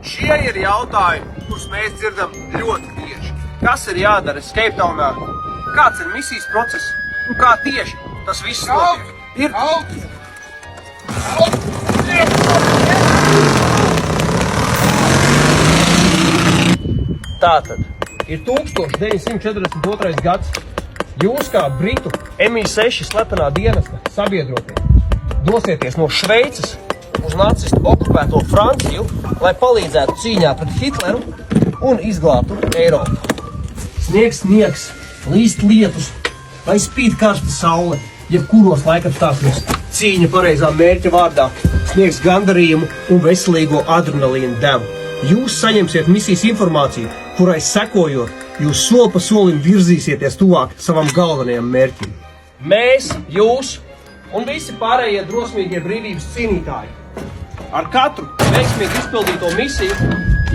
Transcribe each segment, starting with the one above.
Šie ir jautājumi, kurus mēs dzirdam ļoti bieži. Kas ir jādara Escape Townā? Kāds ir misijas process? Un kā tieši tas viss notiek? Tātad ir 1942. gads. Jūs kā Britu MI6 slepenā dienesta sabiedrotie dosieties no Šveices uz nacistu okupēto Franciju, lai palīdzētu cīņā pret Hitleru un izglābtu Eiropu. Sniegs, līst lietus, vai spīd karsta saule, jebkuros laikapstākļos cīņa pareizā mērķa vārdā sniegs gandarījumu un veselīgo adrenalīnu devu. Jūs saņemsiet misijas informāciju, kurai sekojot, jūs soli pa solim virzīsieties tuvāk savam galvenajam mērķim. Mēs, jūs un visi pārējie drosmīgie brīvības cīnītāji ar katru veiksmīgi izpildīto misiju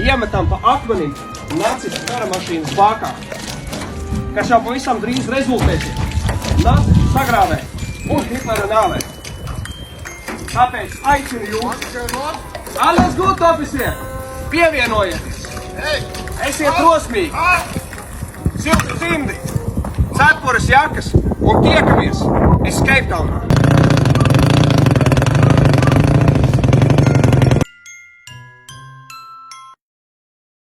iemetam pa akmenim nacistu karamašīnas bākā, kas jau pavisam drīz rezultēsies nacistu sagrāvē un Hitlera nāvē. Tāpēc aicinu jūs, alles gut, ofisier! Pievienojieties! Esiet drosmīgi! Silti cimdi, cepures jakas un tiekamies Escape Townā!